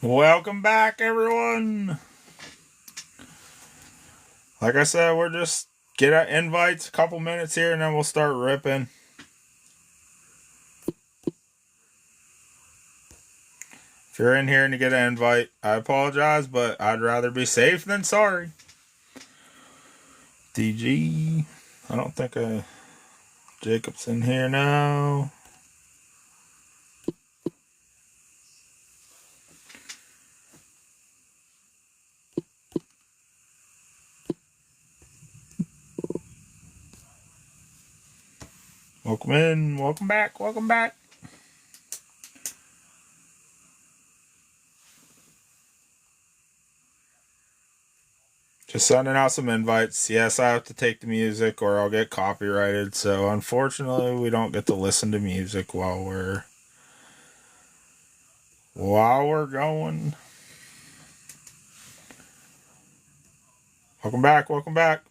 Welcome back, everyone. Like I said, we're just get our invites, a couple minutes here, and then we'll start ripping. If you're in here and you get an invite, I apologize, but I'd rather be safe than sorry. DG, I don't think Jacob's in here now. Welcome in, welcome back, welcome back. Just sending out some invites. Yes, I have to take the music or I'll get copyrighted. So unfortunately, we don't get to listen to music while we're going. Welcome back, welcome back.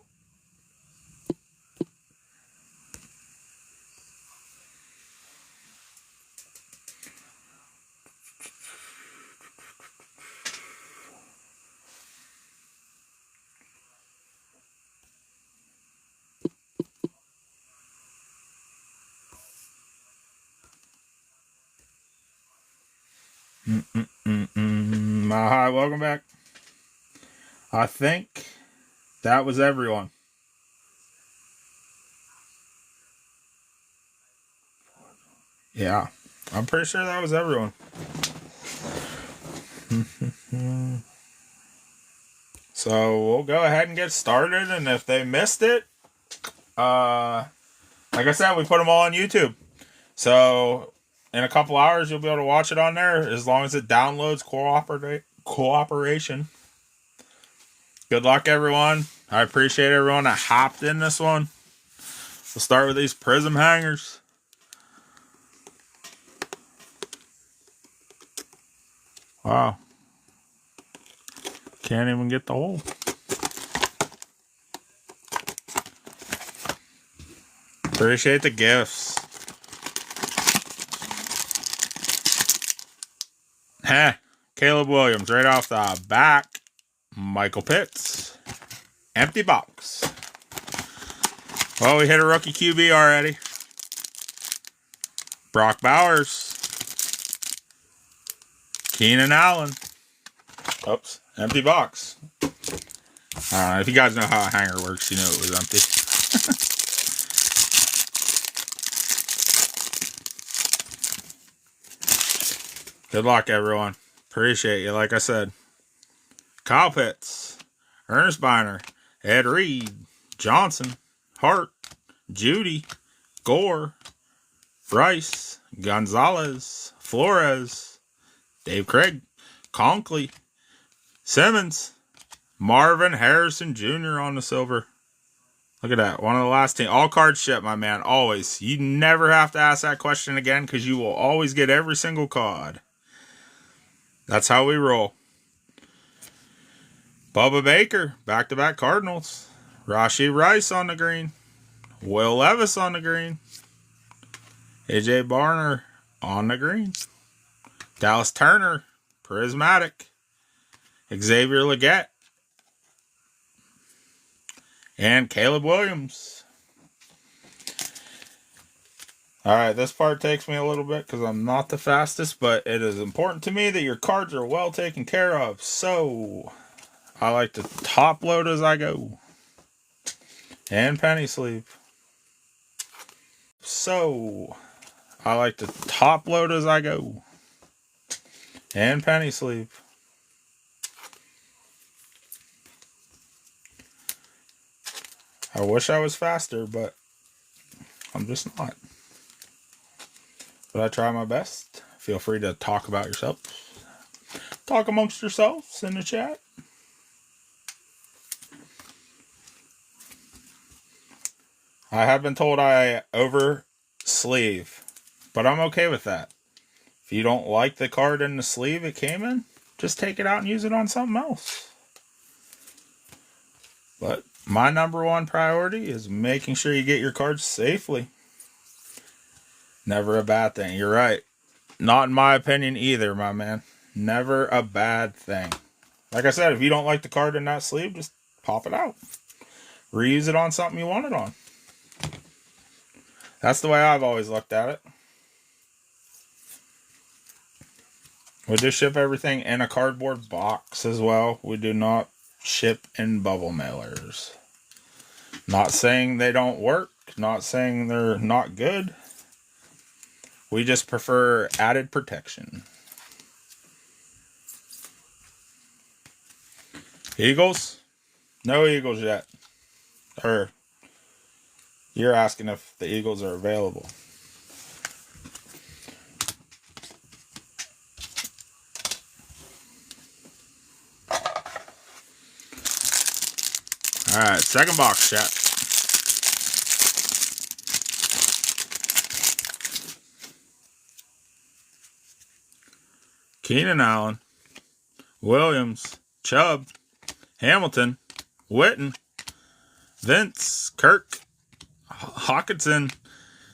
Hi, welcome back. I think that was everyone. Yeah, I'm pretty sure that was everyone. So we'll go ahead and get started. And if they missed it, like I said, we put them all on YouTube. So in a couple hours, you'll be able to watch it on there as long as it downloads cooperation. Good luck, everyone. I appreciate everyone that hopped in this one. We'll start with these prism hangers. Wow. Can't even get the hole. Appreciate the gifts. Caleb Williams right off the back. Michael Pitts. Empty box. Well, we hit a rookie QB already. Brock Bowers. Keenan Allen. Oops. Empty box. If you guys know how a hanger works, you know it was empty. Good luck, everyone. Appreciate you, like I said. Kyle Pitts. Ernest Biner. Ed Reed. Johnson. Hart. Judy. Gore. Bryce. Gonzalez. Flores. Dave Craig. Conkley. Simmons. Marvin Harrison Jr. on the silver. Look at that. One of the last team. All cards ship, my man. Always. You never have to ask that question again because you will always get every single card. That's how we roll. Bubba Baker. Back-to-back Cardinals. Rashee Rice on the green. Will Levis on the green. AJ Barner on the green. Dallas Turner. Prismatic. Xavier Legette. And Caleb Williams. Alright, this part takes me a little bit because I'm not the fastest, but it is important to me that your cards are well taken care of. So, I like to top load as I go. And penny sleeve. So, I like to top load as I go. And penny sleeve. I wish I was faster, but I'm just not. But I try my best. Feel free to talk about yourself. Talk amongst yourselves in the chat. I have been told I over sleeve, but I'm okay with that. If you don't like the card in the sleeve it came in, just take it out and use it on something else. But my number one priority is making sure you get your cards safely. Never a bad thing. You're right. Not in my opinion either, my man. Never a bad thing. Like I said, if you don't like the card in that sleeve, just pop it out. Reuse it on something you want it on. That's the way I've always looked at it. We do ship everything in a cardboard box as well. We do not ship in bubble mailers. Not saying they don't work. Not saying they're not good. We just prefer added protection. Eagles? No Eagles yet. Or, you're asking if the Eagles are available. Alright, second box, chat. Keenan Allen, Williams, Chubb, Hamilton, Witten, Vince, Kirk, Hawkinson,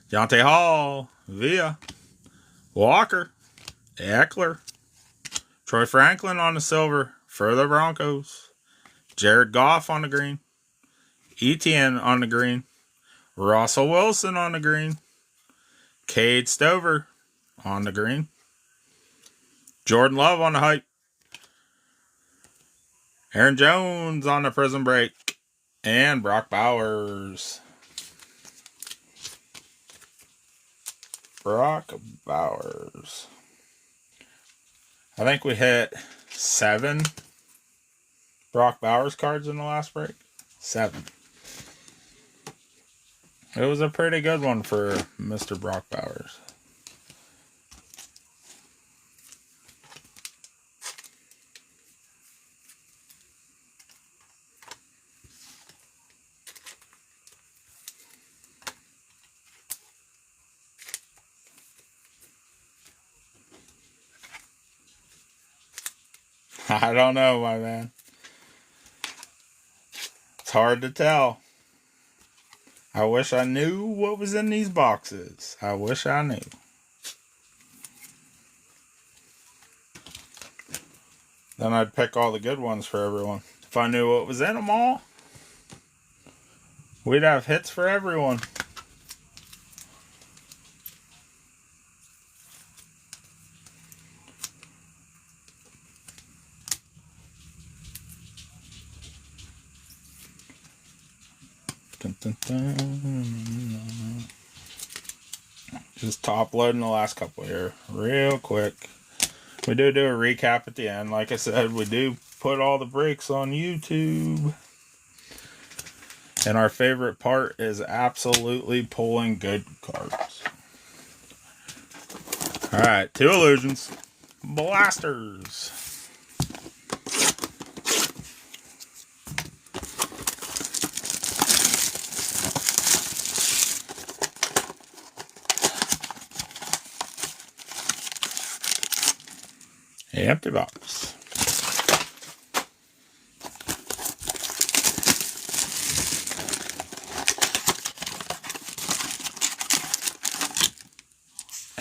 Deontay Hall, Villa, Walker, Eckler, Troy Franklin on the silver for the Broncos, Jared Goff on the green, Etienne on the green, Russell Wilson on the green, Cade Stover on the green, Jordan Love on the hype, Aaron Jones on the prison break, and Brock Bowers. Brock Bowers. I think we hit 7 Brock Bowers cards in the last break. 7. It was a pretty good one for Mr. Brock Bowers. I don't know, my man. It's hard to tell. I wish I knew what was in these boxes. I wish I knew. Then I'd pick all the good ones for everyone. If I knew what was in them all, we'd have hits for everyone. Dun, dun, dun. Just top loading the last couple here real quick. We do a recap at the end. Like I said, we do put all the breaks on YouTube. And our favorite part is absolutely pulling good cards. Alright, 2 illusions. Blasters. Empty box.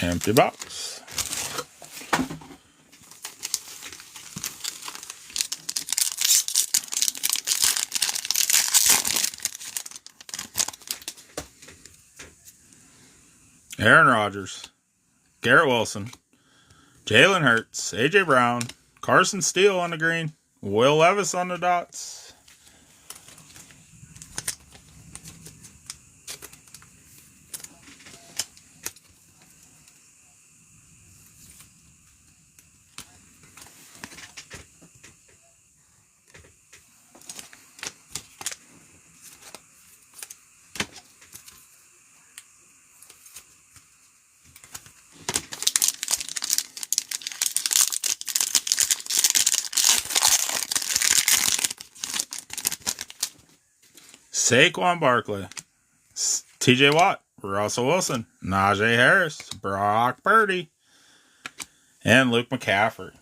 Empty box. Aaron Rodgers, Garrett Wilson, Jalen Hurts, A.J. Brown, Carson Steele on the green, Will Levis on the dots. Saquon Barkley, T.J. Watt, Russell Wilson, Najee Harris, Brock Purdy, and Luke McCaffrey.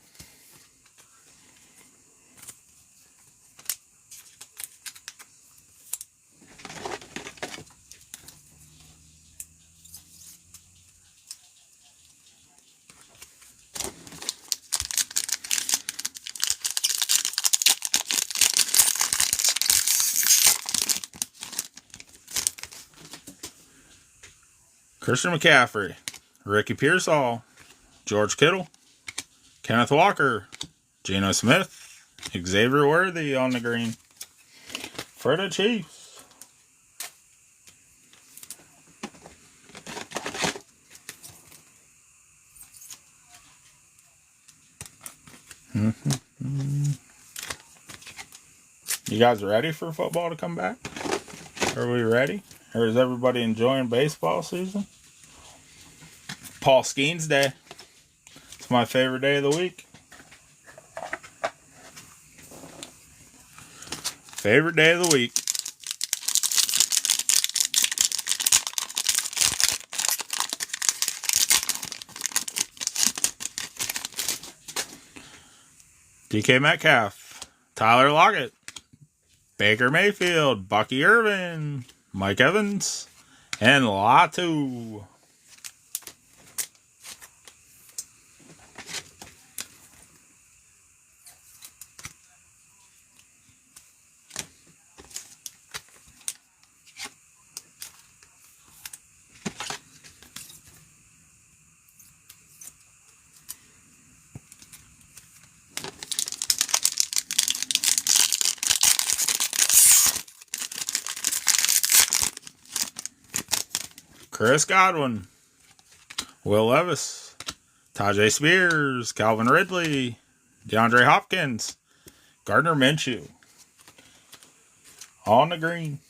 Christian McCaffrey, Ricky Pearsall, George Kittle, Kenneth Walker, Geno Smith, Xavier Worthy on the green for the Chiefs. You guys ready for football to come back? Are we ready? Or is everybody enjoying baseball season? Paul Skeens Day. It's my favorite day of the week. Favorite day of the week. DK Metcalf, Tyler Lockett, Baker Mayfield, Bucky Irvin, Mike Evans, and Latu. Chris Godwin, Will Levis, Tajay Spears, Calvin Ridley, DeAndre Hopkins, Gardner Minshew. On the green.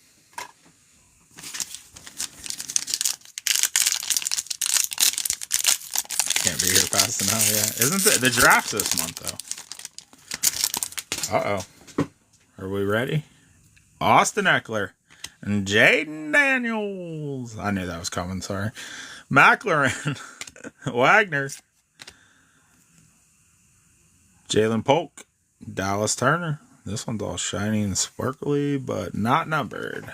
Can't be here fast enough yet. Isn't the draft's this month, though? Uh-oh. Are we ready? Austin Eckler and Jaden Daniels. I knew that was coming, sorry. McLaurin, Wagner, Jalen Polk, Dallas Turner. This one's all shiny and sparkly, but not numbered.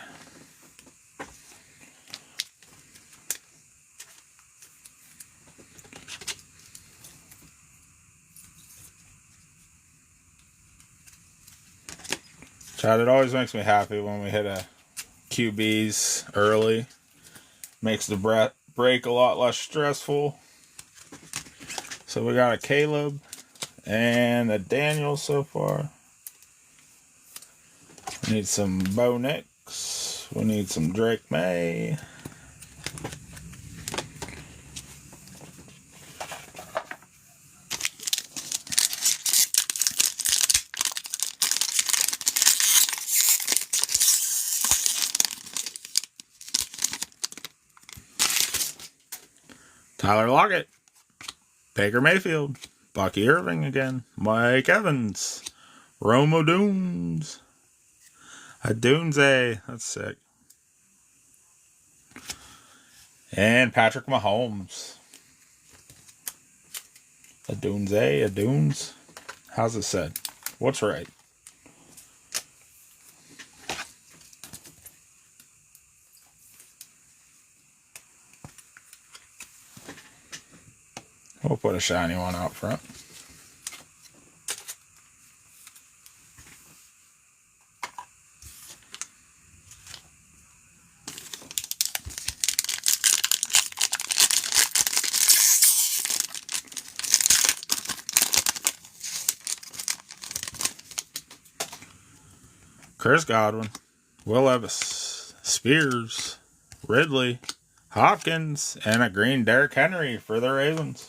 Chad, it always makes me happy when we hit a QBs early. Makes the break a lot less stressful. So we got a Caleb and a Daniel so far. We need some Bo Nix. We need some Drake May. Tyler Lockett, Baker Mayfield, Bucky Irving again, Mike Evans, Rome O'Dunes, a Dunze, that's sick, and Patrick Mahomes, a Dunze, a Dunes. How's it said? What's right? We'll put a shiny one out front. Chris Godwin, Will Levis, Spears, Ridley, Hopkins, and a green Derrick Henry for the Ravens.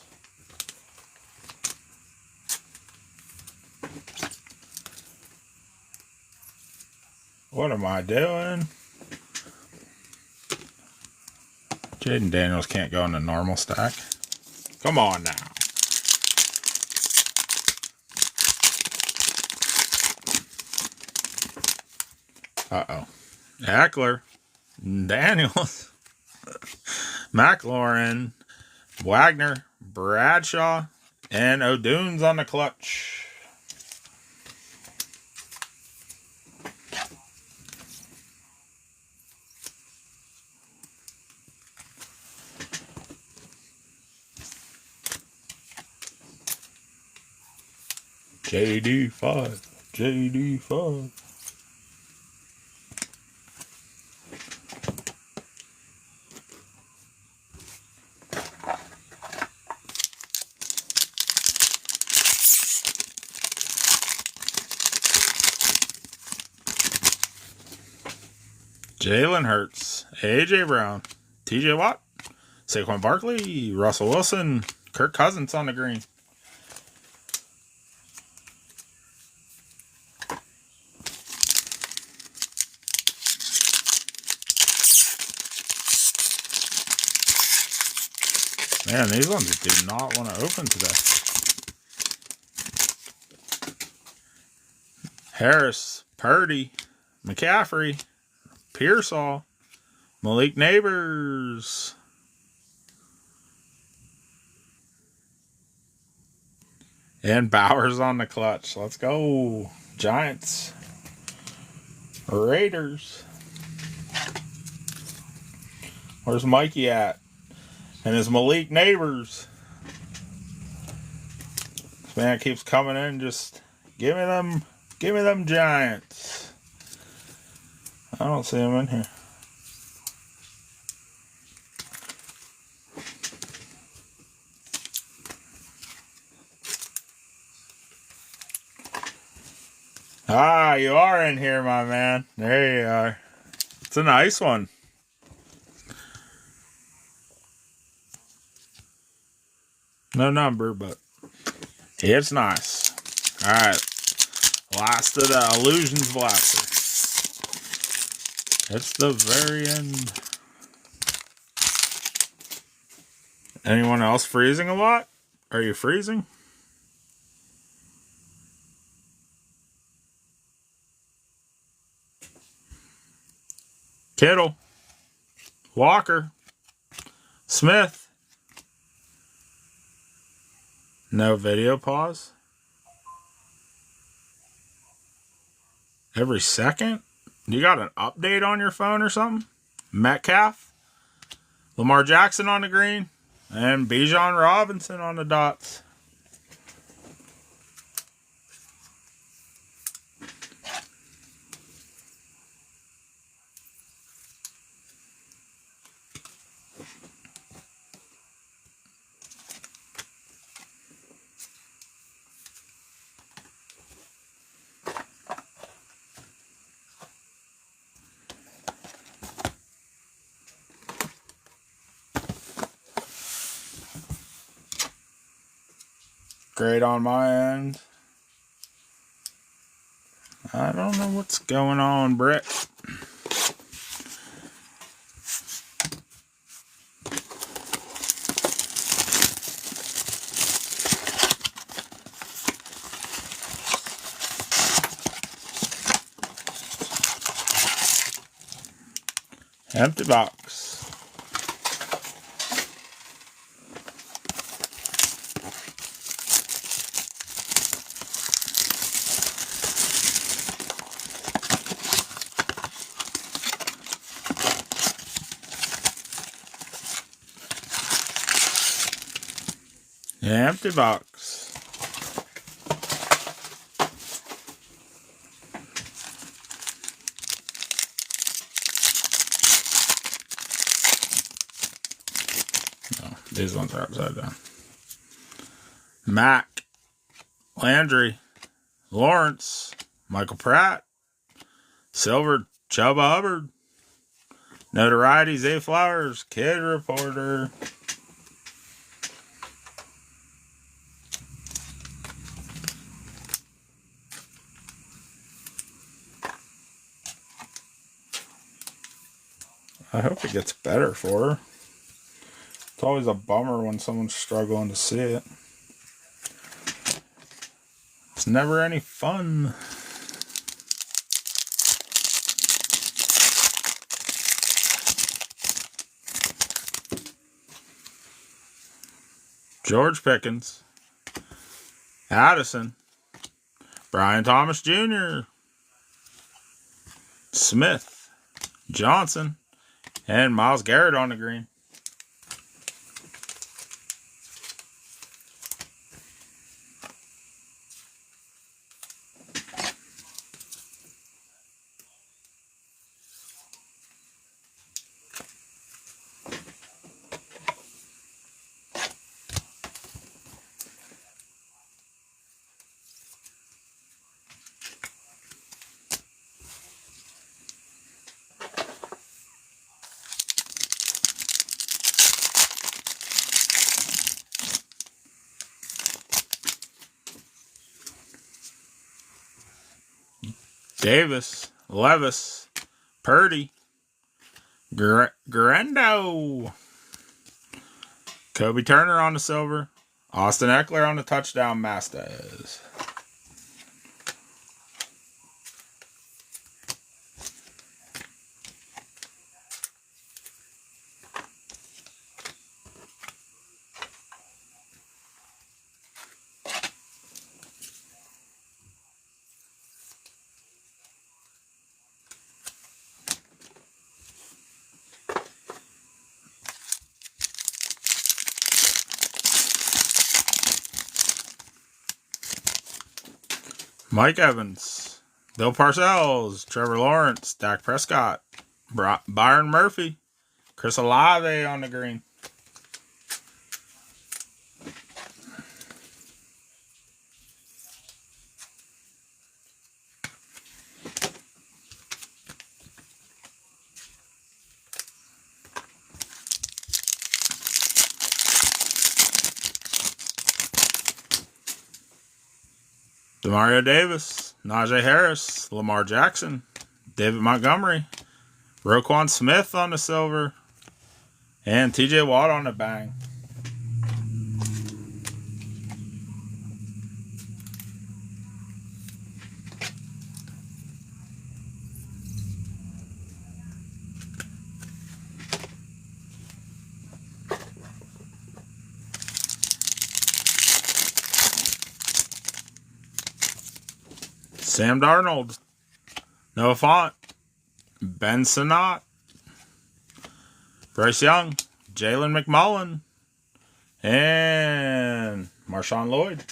What am I doing? Jaden Daniels can't go in the normal stack. Come on now. Uh-oh. Eckler, Daniels, McLaurin, Wagner, Bradshaw, and O'Dunes on the clutch. JD5. JD5. Jalen Hurts, A.J. Brown, T.J. Watt, Saquon Barkley, Russell Wilson, Kirk Cousins on the green. Man, these ones do not want to open today. Harris, Purdy, McCaffrey, Pearsall, Malik Neighbors, and Bowers on the clutch. Let's go. Giants, Raiders. Where's Mikey at? And his Malik Neighbors. This man keeps coming in. Just give me them Giants. I don't see him in here. Ah, you are in here, my man. There you are. It's a nice one. No number, but it's nice. Alright. Last of the Illusions Blaster. It's the very end. Anyone else freezing a lot? Are you freezing? Kittle, Walker, Smith. No video pause. Every second? You got an update on your phone or something? Metcalf, Lamar Jackson on the green, and Bijan Robinson on the dots. Great on my end. I don't know what's going on, Brett. Empty box. Empty box. No, these ones are upside down. Mac, Landry, Lawrence, Michael Pratt, Silver, Chuba Hubbard, Notoriety, Zay Flowers, Kid Reporter. I hope it gets better for her. It's always a bummer when someone's struggling to see it. It's never any fun. George Pickens, Addison, Brian Thomas Jr., Smith, Johnson, and Myles Garrett on the green. Davis, Levis, Purdy, Garendo, Kobe Turner on the silver, Austin Eckler on the touchdown Masters. Mike Evans, Bill Parcells, Trevor Lawrence, Dak Prescott, Byron Murphy, Chris Olave on the green. Demario Davis, Najee Harris, Lamar Jackson, David Montgomery, Roquan Smith on the silver, and TJ Watt on the bang. Sam Darnold, Noah Fant, Ben Sinnott, Bryce Young, Jalen McMullen, and Marshawn Lloyd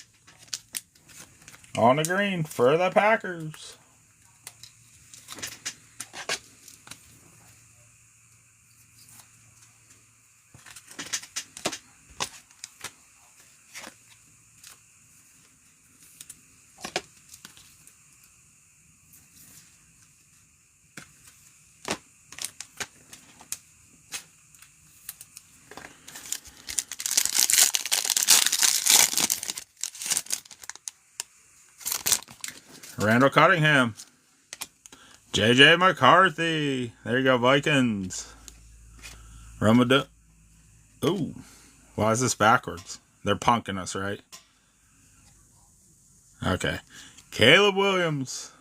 on the green for the Packers. Randall Cunningham, JJ McCarthy. There you go, Vikings. Ooh, why is this backwards? They're punking us, right? Okay. Caleb Williams,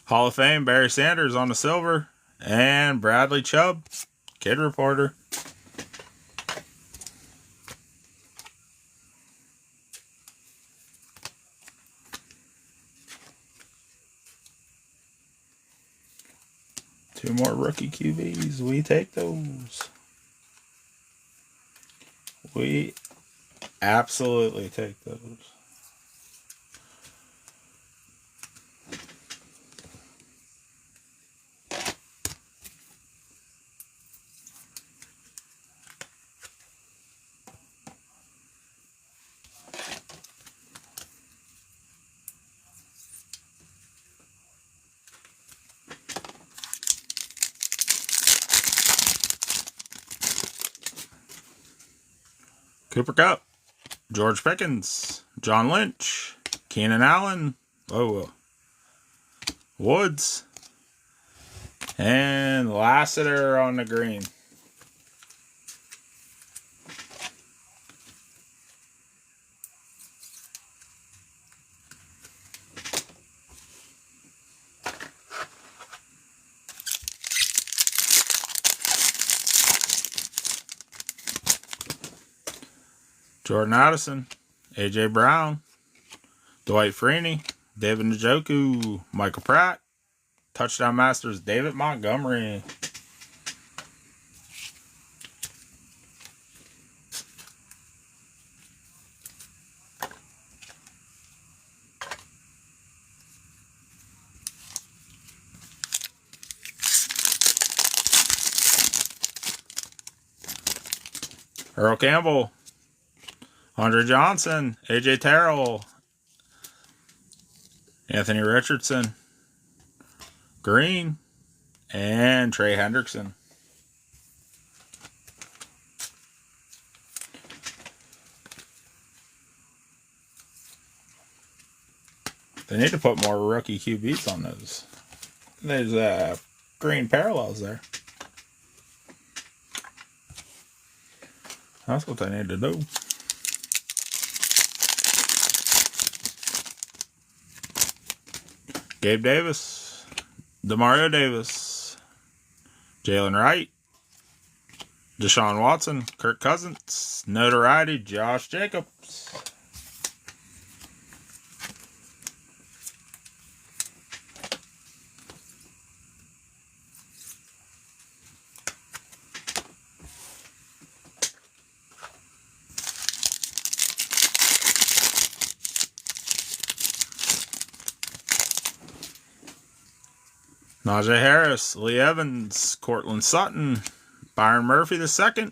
Hall of Fame, Barry Sanders on the silver, and Bradley Chubb, Kid Reporter. Two more rookie QBs. We take those. We absolutely take those. Cooper Kupp, George Pickens, John Lynch, Keenan Allen, Woods, and Lassiter on the green. Jordan Addison, A.J. Brown, Dwight Freeney, David Njoku, Michael Pratt, Touchdown Masters, David Montgomery. Earl Campbell, Andre Johnson, A.J. Terrell, Anthony Richardson, Green, and Trey Hendrickson. They need to put more rookie QBs on those. There's green parallels there. That's what they need to do. Gabe Davis, Demario Davis, Jalen Wright, Deshaun Watson, Kirk Cousins, notoriety, Josh Jacobs. Najee Harris, Lee Evans, Cortland Sutton, Byron Murphy II,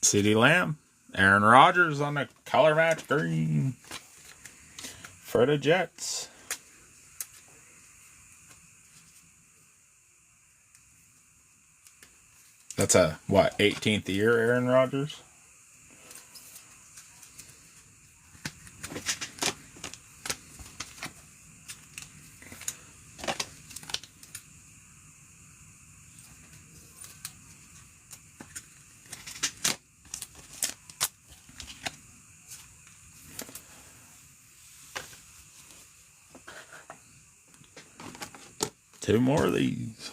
CeeDee Lamb, Aaron Rodgers on the color match green for the Jets. That's a, what, 18th year Aaron Rodgers? Two more of these.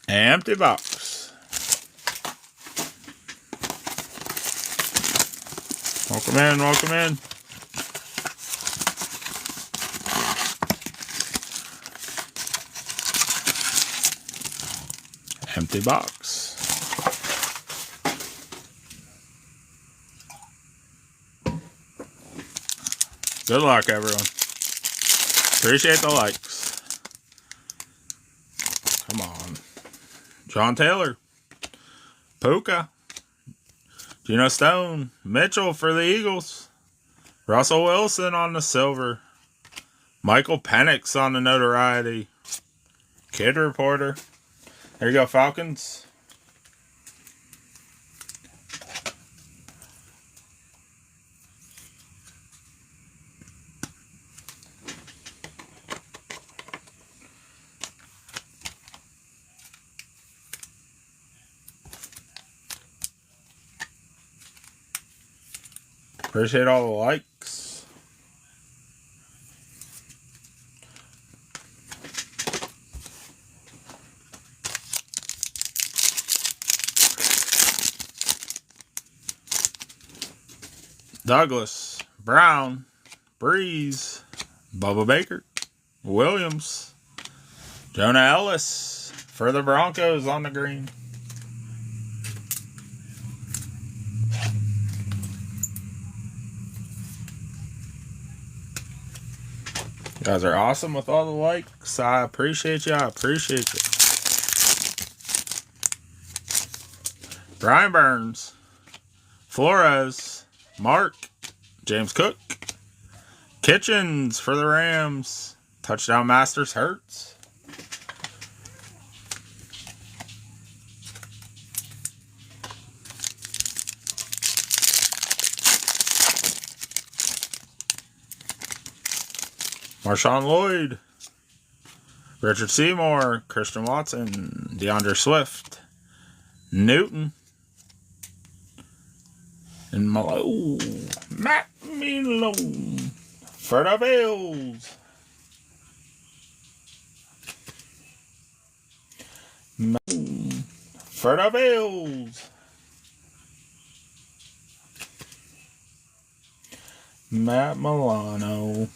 Empty box. Welcome in, welcome in. Empty box. Good luck, everyone. Appreciate the likes. Come on. John Taylor. Puka. Geno Stone. Mitchell for the Eagles. Russell Wilson on the silver. Michael Penix on the notoriety. Kid Reporter. There you go, Falcons. Appreciate all the likes. Douglas, Brown, Breeze, Bubba Baker, Williams, Jonah Ellis for the Broncos on the green. You guys are awesome with all the likes. I appreciate you. I appreciate you. Brian Burns, Flores, Mark, James Cook, Kitchens for the Rams, Touchdown Masters Hurts. Marshawn Lloyd, Richard Seymour, Christian Watson, DeAndre Swift, Newton, and Malone, Matt Malone for the Bills. Malone for the Bills. Matt Milano.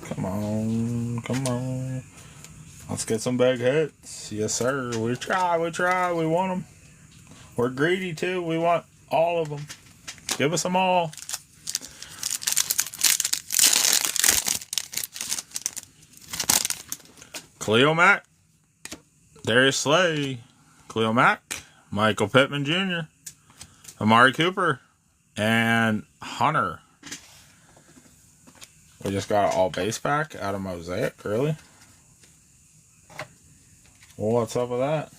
Come on, come on. Let's get some big hits. Yes, sir. We try, we want them. We're greedy, too. We want all of them. Give us them all. Cleo Mack, Darius Slay, Cleo Mack, Michael Pittman Jr., Amari Cooper, and Hunter. We just got an all base pack out of Mosaic, really? Well, what's up with that?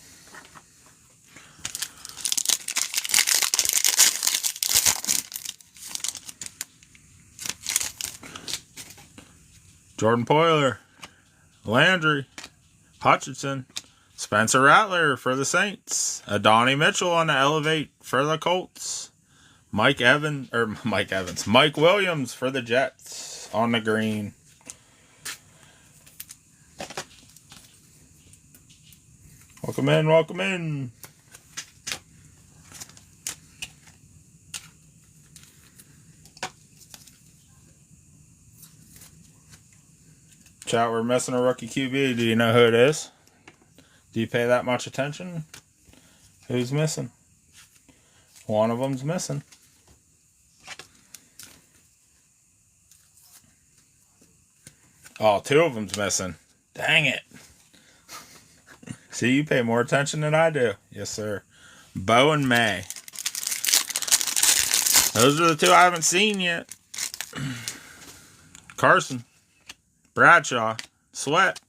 Jordan Poyer, Landry, Hutchinson, Spencer Rattler for the Saints, Adonai Mitchell on the Elevate for the Colts, Mike Williams for the Jets on the green. Welcome in, welcome in. Chat, we're missing a rookie QB. Do you know who it is? Do you pay that much attention? Who's missing? One of them's missing. Oh, two of them's missing. Dang it. See, you pay more attention than I do. Yes, sir. Bo and May. Those are the two I haven't seen yet. Carson, Bradshaw, Sweat,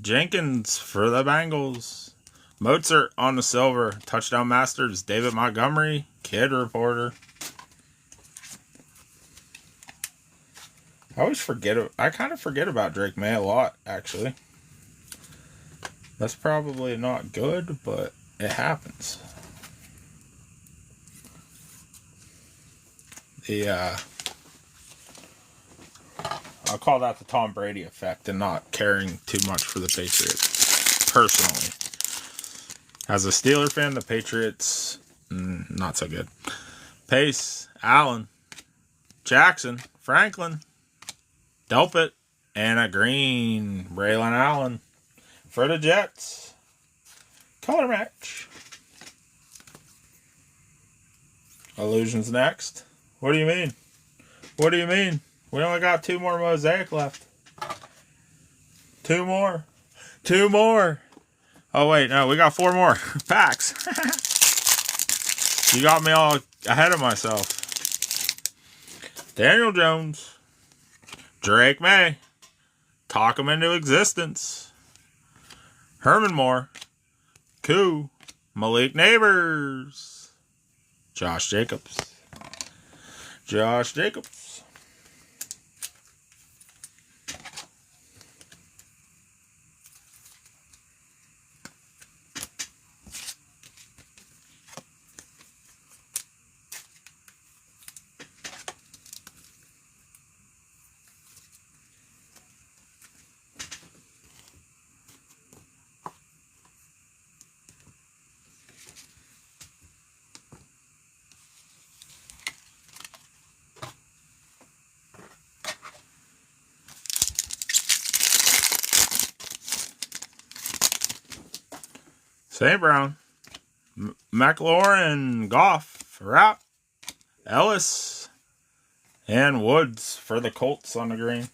Jenkins for the Bengals, Mozart on the silver, Touchdown Masters, David Montgomery, Kid Reporter. I kind of forget about Drake May a lot, actually. That's probably not good, but it happens. I'll call that the Tom Brady effect and not caring too much for the Patriots, personally. As a Steeler fan, the Patriots, not so good. Pace, Allen, Jackson, Franklin, Delpit, and a green, Braylon Allen for the Jets. Color match. Illusions next. What do you mean? What do you mean? We only got 2 more Mosaic left. 2 more. 2 more. Oh, wait. No, we got 4 more packs. You got me all ahead of myself. Daniel Jones. Drake May. Talk him into existence. Herman Moore. Koo. Malik Neighbors. Josh Jacobs. Josh Jacobs. St. Brown, McLaurin, Goff, Rapp, Ellis, and Woods for the Colts on the green.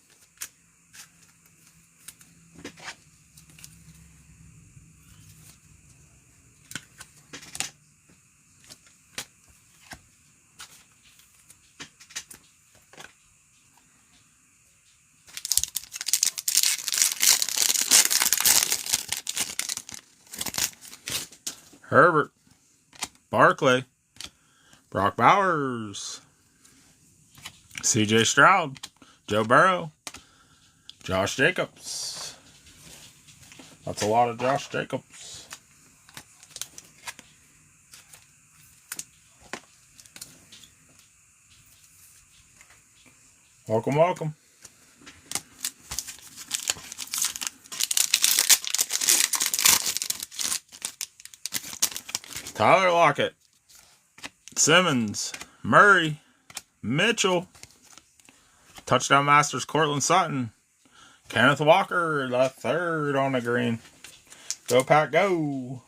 Herbert, Barkley, Brock Bowers, CJ Stroud, Joe Burrow, Josh Jacobs. That's a lot of Josh Jacobs. Welcome, welcome. Tyler Lockett, Simmons, Murray, Mitchell, Touchdown Masters, Cortland Sutton, Kenneth Walker, the third on the green. Go Pack, go.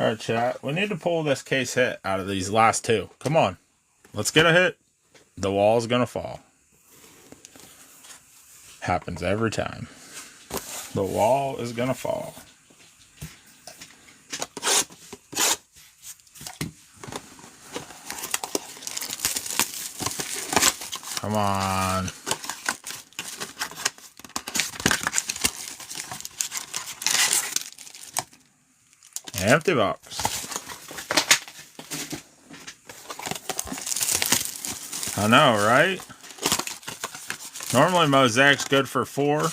Alright, chat. We need to pull this case hit out of these last two. Come on. Let's get a hit. The wall's gonna fall. Happens every time. The wall is gonna fall. Come on. Empty box. I know, right? Normally mosaic's good for 4.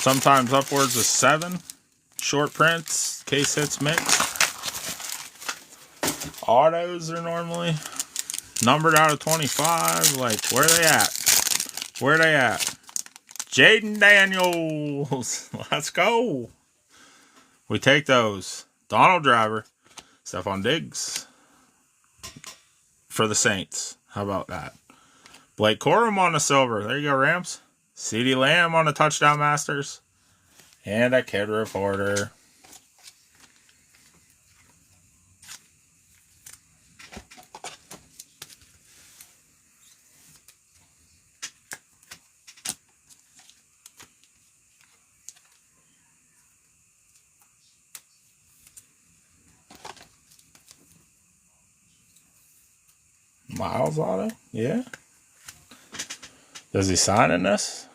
Sometimes upwards of 7. Short prints, case hits mixed. Autos are normally numbered out of 25. Like, where they at? Where they at? Jaden Daniels. Let's go. We take those. Donald Driver. Stephon Diggs. For the Saints. How about that? Blake Corum on the silver. There you go, Rams. CeeDee Lamb on the touchdown masters. And a kid reporter. Miles on it? Yeah. Does he sign in this?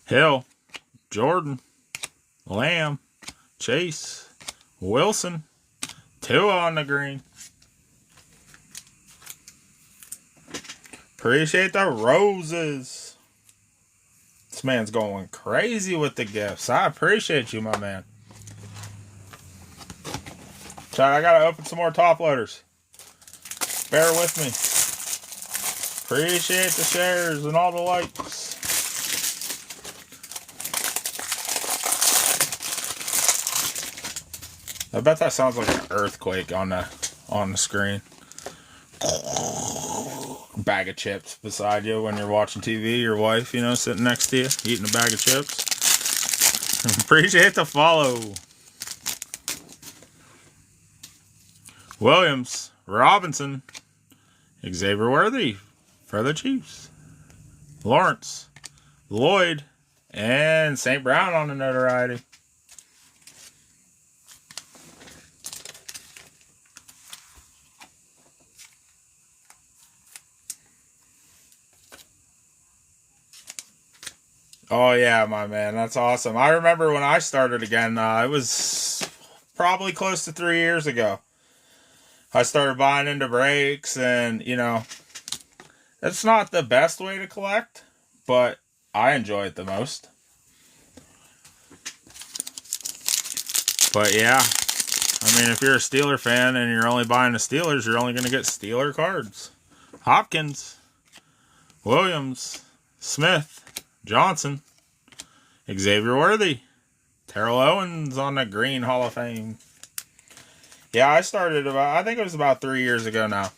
Hill, Jordan, Lamb, Chase, Wilson, Tua on the green. Appreciate the roses. This man's going crazy with the gifts. I appreciate you, my man. Chad, I gotta open some more top loaders. Bear with me. Appreciate the shares and all the likes. I bet that sounds like an earthquake on the screen. Bag of chips beside you when you're watching TV. Your wife, you know, sitting next to you, eating a bag of chips. Appreciate the follow. Williams, Robinson, Xavier Worthy for the Chiefs. Lawrence, Lloyd, and St. Brown on the notoriety. Oh, yeah, my man. That's awesome. I remember when I started again, it was probably close to 3 years ago. I started buying into breaks, and, you know, it's not the best way to collect, but I enjoy it the most. But, yeah, I mean, if you're a Steeler fan and you're only buying the Steelers, you're only going to get Steeler cards. Hopkins, Williams, Smith, Johnson, Xavier Worthy, Terrell Owens on the Green Hall of Fame. Yeah, I started I think it was about 3 years ago now.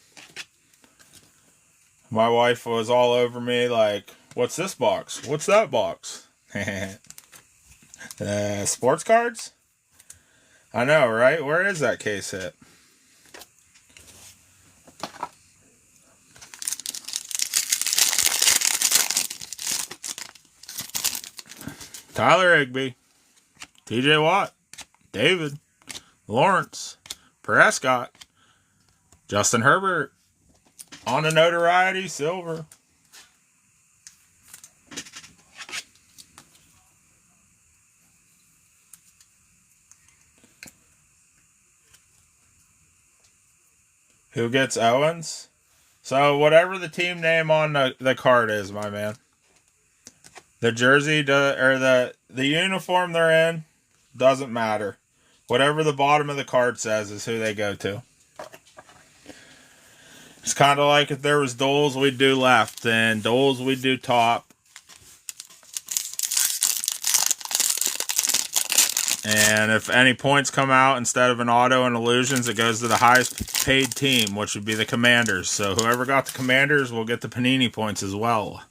My wife was all over me like, what's this box? What's that box? Sports cards? I know, right? Where is that case hit? Tyler Higbee, TJ Watt, David, Lawrence, Prescott, Justin Herbert, on the notoriety, silver. Who gets Owens? So whatever the team name on the card is, my man. The jersey or the uniform they're in doesn't matter. Whatever the bottom of the card says is who they go to. It's kind of like if there was Doles, we'd do left, and Doles, we'd do top. And if any points come out instead of an auto and illusions, it goes to the highest paid team, which would be the Commanders. So whoever got the Commanders will get the Panini points as well.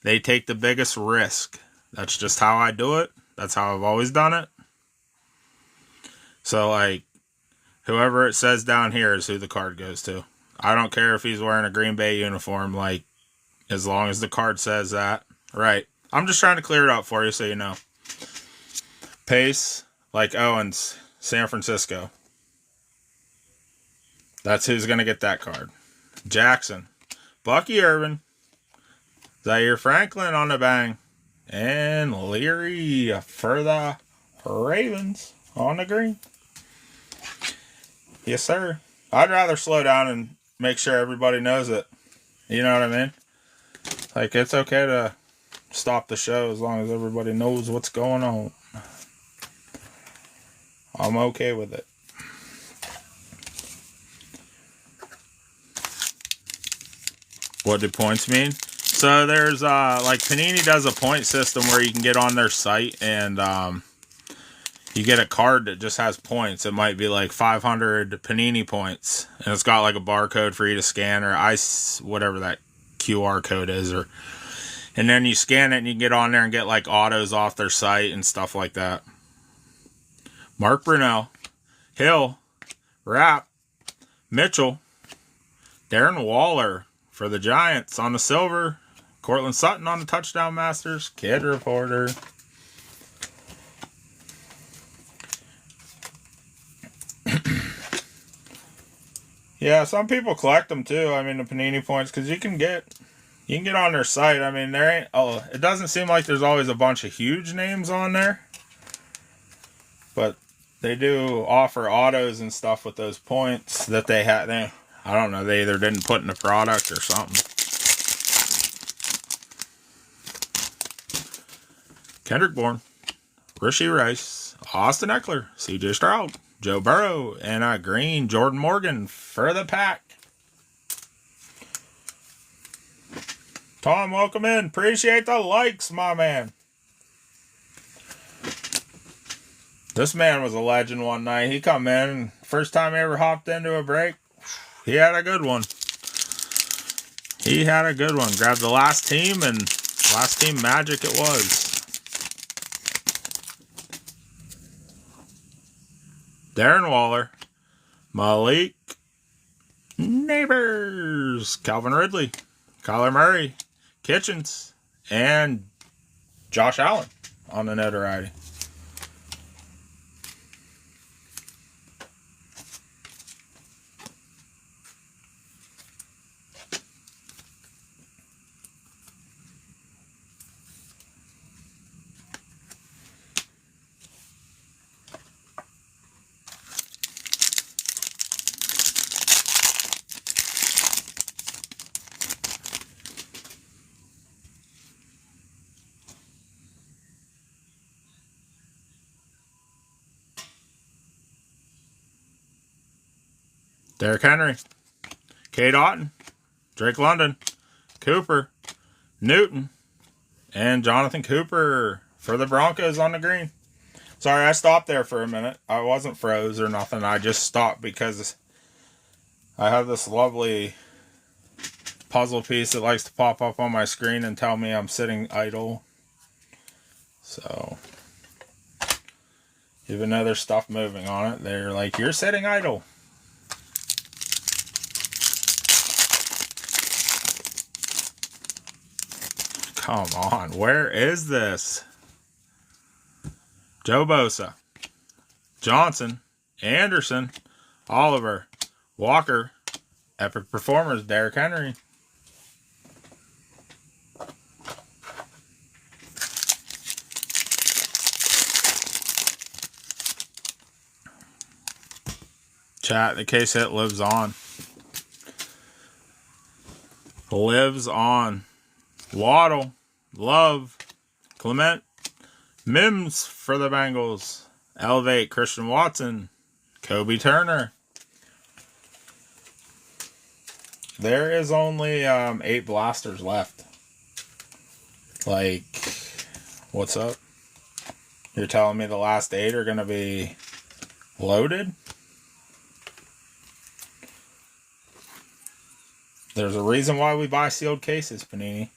They take the biggest risk. That's just how I do it. That's how I've always done it. So, like, whoever it says down here is who the card goes to. I don't care if he's wearing a Green Bay uniform, like, as long as the card says that. Right. I'm just trying to clear it up for you so you know. Pace, like Owens, San Francisco. That's who's going to get that card. Jackson, Bucky Irvin, Zaire Franklin on the bang, and Leary for the Ravens on the green. Yes, sir. I'd rather slow down and make sure everybody knows it. You know what I mean? Like, it's okay to stop the show as long as everybody knows what's going on. I'm okay with it. What do points mean? So there's like Panini does a point system where you can get on their site and you get a card that just has points. It might be like 500 Panini points, and it's got like a barcode for you to scan or whatever that QR code is, and then you scan it and you can get on there and get like autos off their site and stuff like that. Mark Brunell, Hill, Rapp, Mitchell, Darren Waller for the Giants on the silver, Cortland Sutton on the touchdown masters, Kid Reporter. Yeah, some people collect them too. I mean, the Panini points, because you can get on their site. I mean, there ain't. Oh, it doesn't seem like there's always a bunch of huge names on there, but they do offer autos and stuff with those points that they had. I don't know. They either didn't put in the product or something. Kendrick Bourne, Rishi Rice, Austin Eckler, CJ Stroud, Joe Burrow, and a green Jordan Morgan for the Pack. Tom, welcome in. Appreciate the likes, my man. This man was a legend one night. He come in, first time he ever hopped into a break, he had a good one. He had a good one. Grabbed the last team, and last team magic it was. Darren Waller, Malik Neighbors, Calvin Ridley, Kyler Murray, Kitchens, and Josh Allen on the notoriety. Derrick Henry, Cade Otton, Drake London, Cooper, Newton, and Jonathan Cooper for the Broncos on the green. Sorry, I stopped there for a minute. I wasn't froze or nothing. I just stopped because I have this lovely puzzle piece that likes to pop up on my screen and tell me I'm sitting idle. So, even though there's stuff moving on it, they're like, you're sitting idle. Come on, where is this? Joe Bosa, Johnson, Anderson, Oliver, Walker, Epic Performers, Derrick Henry. Chat, the case hit lives on. Lives on. Waddle, Love, Clement, Mims for the Bengals, Elevate, Christian Watson, Kobe Turner. There is only 8 blasters left. Like, what's up? You're telling me the last 8 are going to be loaded? There's a reason why we buy sealed cases, Panini.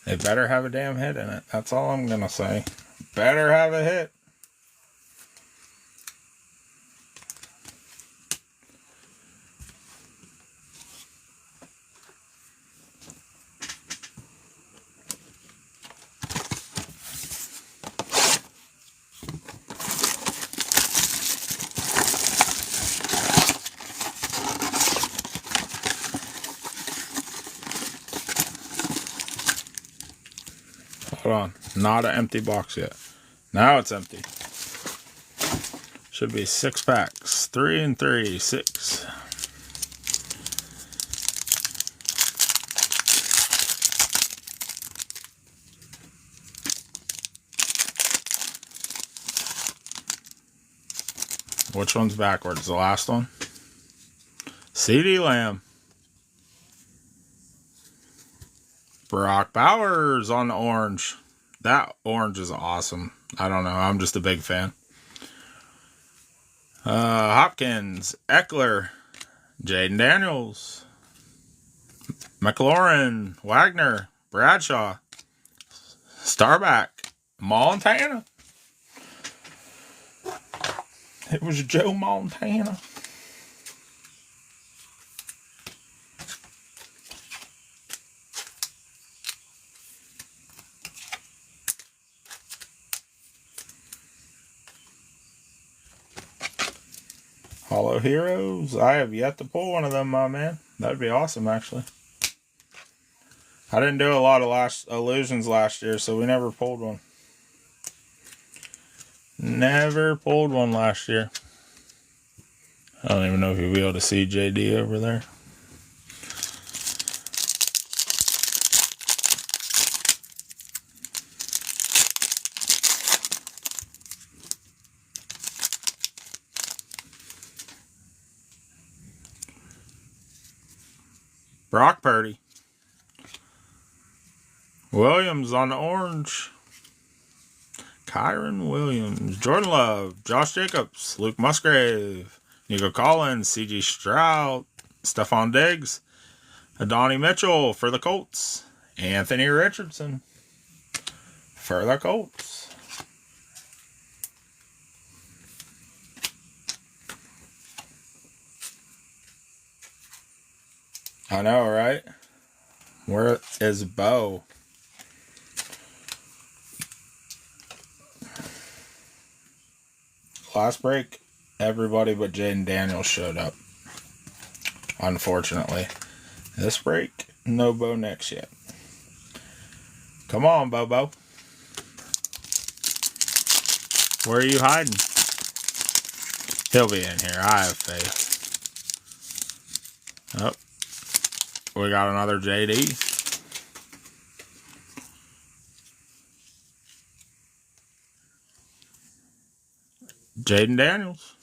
They better have a damn hit in it. That's all I'm going to say. Better have a hit. Hold on. Not an empty box yet. Now it's empty. Should be 6 packs. 3 and 3. 6. Which one's backwards? The last one? CD Lamb. Brock Bowers on the orange. That orange is awesome. I don't know. I'm just a big fan. Hopkins, Eckler, Jaden Daniels, McLaurin, Wagner, Bradshaw, Starback, Montana. It was Joe Montana. Hollow Heroes. I have yet to pull one of them, my man. That'd be awesome, actually. I didn't do a lot of illusions last year, so we never pulled one. Never pulled one last year. I don't even know if you'll be able to see JD over there. Brock Purdy. Williams on the orange. Kyron Williams. Jordan Love. Josh Jacobs. Luke Musgrave. Nico Collins. C.G. Stroud. Stephon Diggs. Adonai Mitchell for the Colts. Anthony Richardson for the Colts. I know, right? Where is Bo? Last break, everybody but Jaden Daniels showed up. Unfortunately. This break, no Bo Nix yet. Come on, Bobo. Where are you hiding? He'll be in here. I have faith. Oh. We got another JD. Jaden Daniels.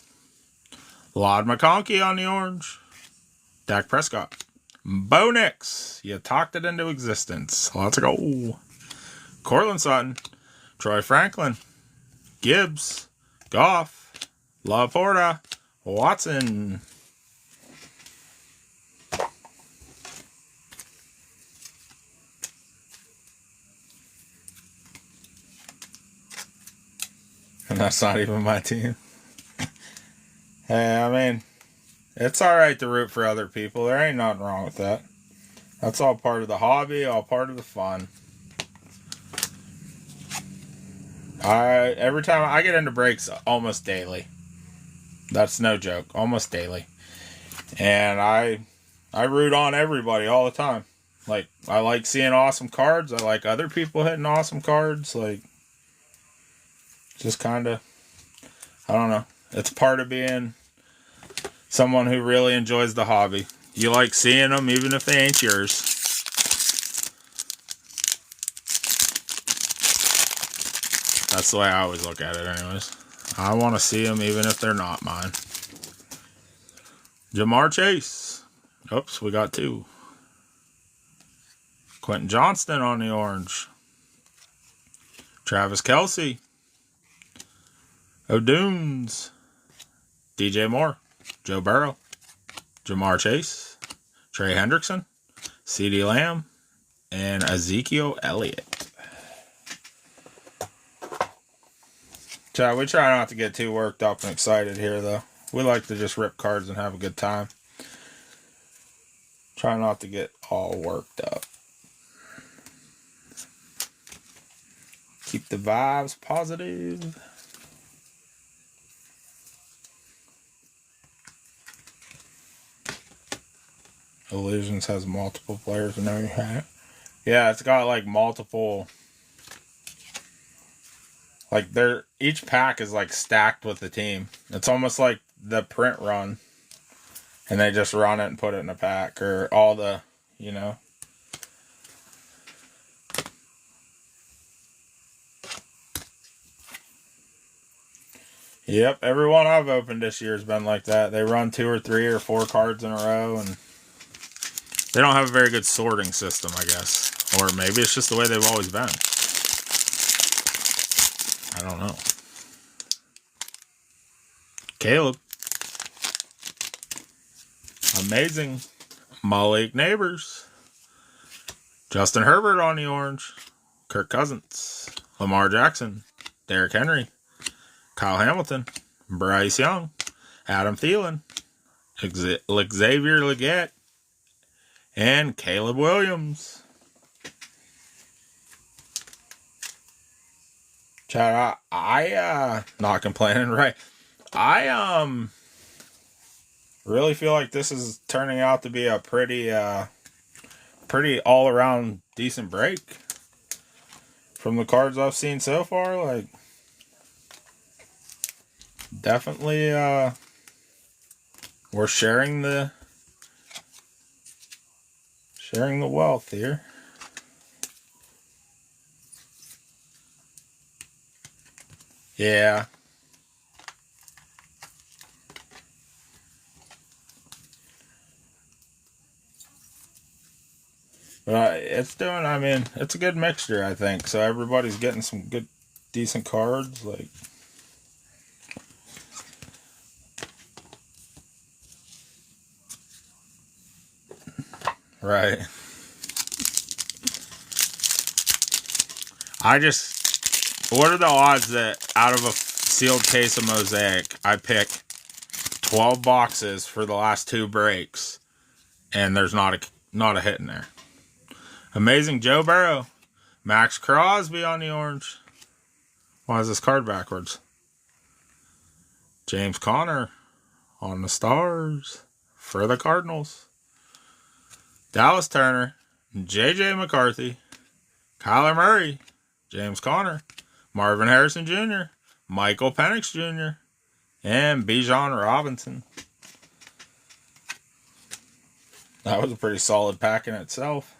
Laud McConkey on the orange. Dak Prescott. Bo Nix. You talked it into existence. Let's go. Cortland Sutton. Troy Franklin. Gibbs. Goff. LaPorta. Watson. And that's not even my team. Hey, I mean, it's alright to root for other people. There ain't nothing wrong with that. That's all part of the hobby, all part of the fun. Every time I get into breaks almost daily. That's no joke. Almost daily. And I root on everybody all the time. Like, I like seeing awesome cards. I like other people hitting awesome cards. Like, just kind of, I don't know. It's part of being someone who really enjoys the hobby. You like seeing them even if they ain't yours. That's the way I always look at it anyways. I want to see them even if they're not mine. Jamar Chase. Oops, we got 2. Quentin Johnston on the orange. Travis Kelce. O'Doones, DJ Moore, Joe Burrow, Jamar Chase, Trey Hendrickson, CeeDee Lamb, and Ezekiel Elliott. We try not to get too worked up and excited here, though. We like to just rip cards and have a good time. Try not to get all worked up. Keep the vibes positive. Illusions has multiple players in every hat. Yeah, it's got like multiple. Like each pack is like stacked with the team. It's almost like the print run. And they just run it and put it in a pack. Or all the, you know. Yep, every one I've opened this year has been like that. They run 2 or 3 or 4 cards in a row. And they don't have a very good sorting system, I guess. Or maybe it's just the way they've always been. I don't know. Caleb. Amazing. Malik Neighbors. Justin Herbert on the orange. Kirk Cousins. Lamar Jackson. Derrick Henry. Kyle Hamilton. Bryce Young. Adam Thielen. Xavier Legette. And Caleb Williams. Chad, I not complaining, right? I really feel like this is turning out to be a pretty all around decent break from the cards I've seen so far. Like, definitely, we're sharing the wealth here. Yeah. But it's doing, I mean, it's a good mixture, I think. So everybody's getting some good, decent cards. Like, right. What are the odds that out of a sealed case of Mosaic, I pick 12 boxes for the last 2 breaks, and there's not a hit in there? Amazing Joe Burrow. Max Crosby on the orange. Why is this card backwards? James Conner on the stars for the Cardinals. Dallas Turner. J.J. McCarthy. Kyler Murray. James Conner. Marvin Harrison Jr., Michael Penix Jr., and Bijan Robinson. That was a pretty solid pack in itself.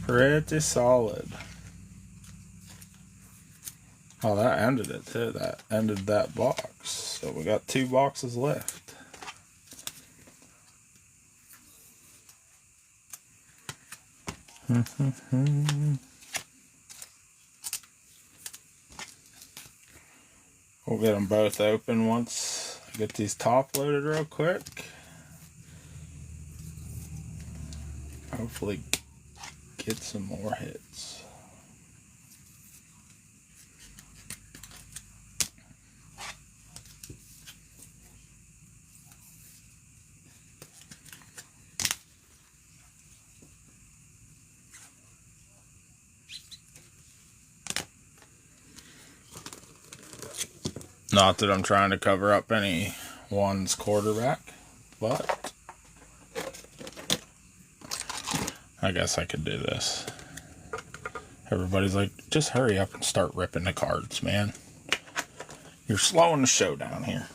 Pretty solid. Oh, that ended it too. That ended that box. So we got 2 boxes left. We'll get them both open once I get these top loaded real quick. Hopefully get some more hits. Not that I'm trying to cover up anyone's quarterback, but I guess I could do this. Everybody's like, just hurry up and start ripping the cards, man. You're slowing the show down here.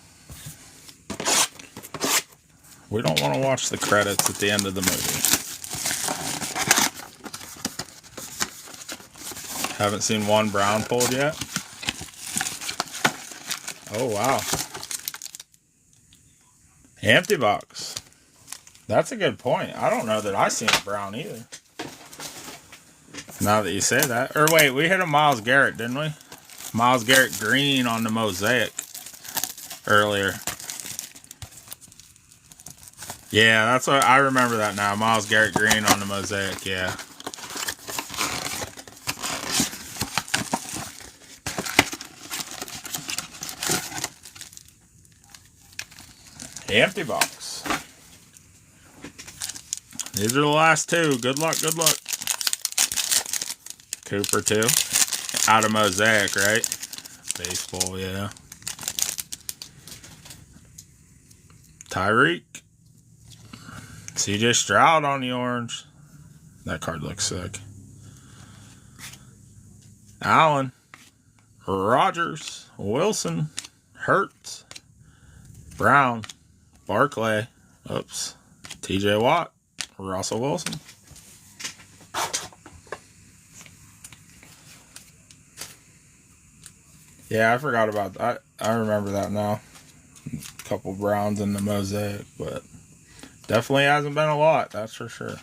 We don't want to watch the credits at the end of the movie. Haven't seen one brown pulled yet. Oh, wow. Empty box. That's a good point. I don't know that I seen a brown either. Now that you say that. Or wait, we hit a Myles Garrett, didn't we? Myles Garrett green on the mosaic earlier. Yeah, that's what I remember that now. Myles Garrett green on the mosaic, yeah. Empty box. These are the last two. Good luck, good luck. Cooper, too. Out of mosaic, right? Baseball, yeah. Tyreek. CJ Stroud on the orange. That card looks sick. Allen. Rodgers. Wilson. Hurts. Brown. Barkley. Oops. TJ Watt. Russell Wilson. Yeah, I forgot about that. I remember that now. A couple Browns in the mosaic, but definitely hasn't been a lot, that's for sure.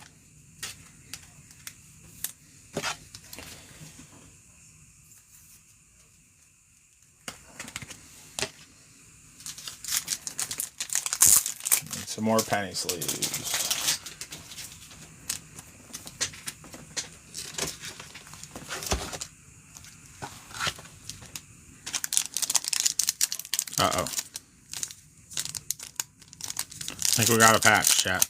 Need some more penny sleeves. Uh-oh. I think we got a patch, chat.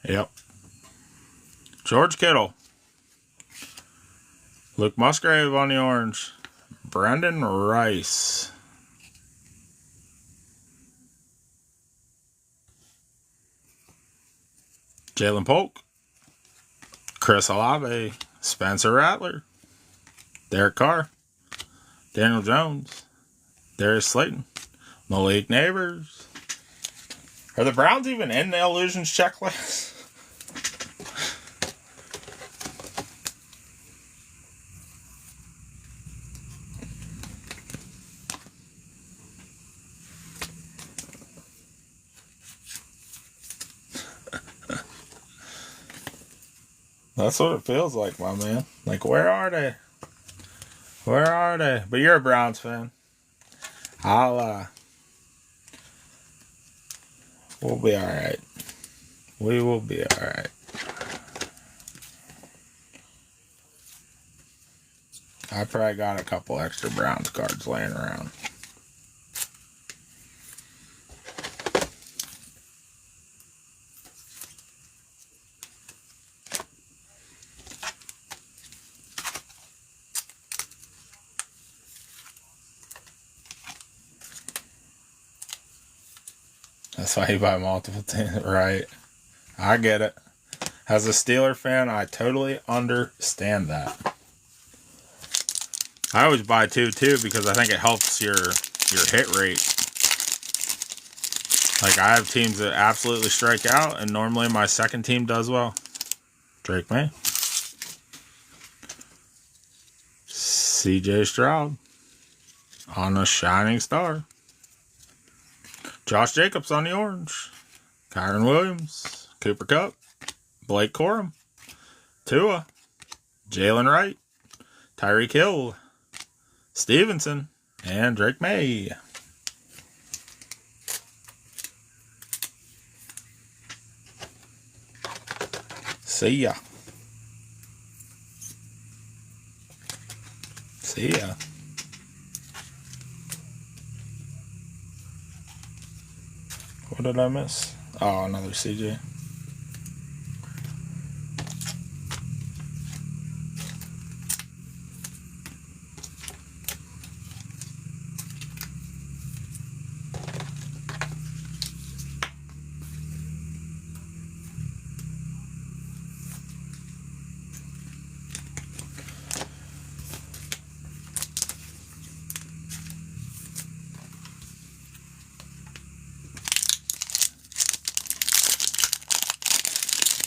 Yep. George Kittle. Luke Musgrave on the orange. Brendan Rice. Jalen Polk. Chris Olave. Spencer Rattler. Derek Carr. Daniel Jones. Darius Slayton. Malik Neighbors. Are the Browns even in the illusions checklist? That's what it feels like, my man. Like, where are they? Where are they? But you're a Browns fan. We'll be alright. We will be alright. I probably got a couple extra Browns cards laying around. That's why you buy multiple teams, right? I get it. As a Steeler fan, I totally understand that. I always buy two too because I think it helps your hit rate. Like, I have teams that absolutely strike out, and normally my second team does well. Drake May. CJ Stroud. On a shining star. Josh Jacobs on the orange. Kyron Williams. Cooper Kupp. Blake Corum. Tua. Jalen Wright. Tyreek Hill. Stevenson. And Drake May. See ya. See ya. What did I miss? Oh, another CJ.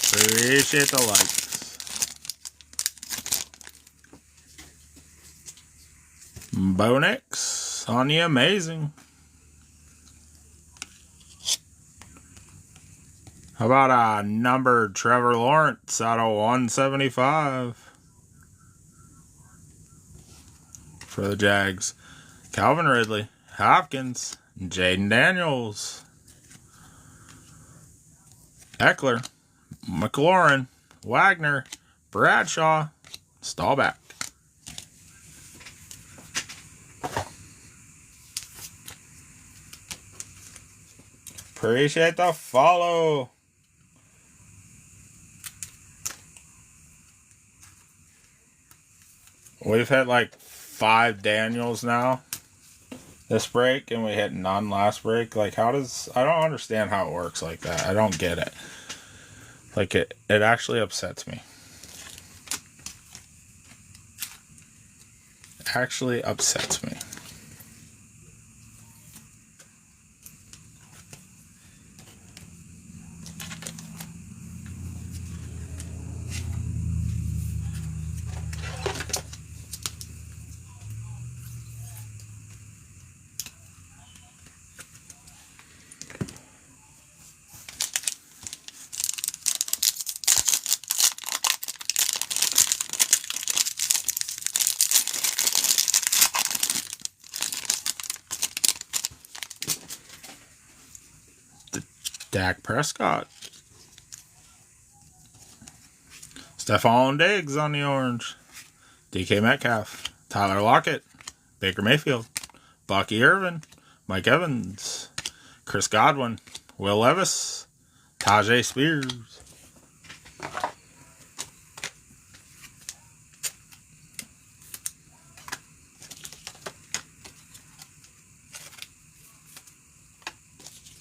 Appreciate the likes. Bo Nix on the amazing. How about a numbered Trevor Lawrence out of 175 for the Jags? Calvin Ridley, Hopkins, Jaden Daniels, Eckler, McLaurin, Wagner, Bradshaw, Staubach. Appreciate the follow. We've had like 5 Daniels now this break, and we hit none last break. Like, how does... I don't understand how it works like that. I don't get it. Like, it actually upsets me. It actually upsets me. Dak Prescott. Stephon Diggs on the orange. DK Metcalf. Tyler Lockett. Baker Mayfield. Bucky Irvin. Mike Evans. Chris Godwin. Will Levis. Tajay Spears.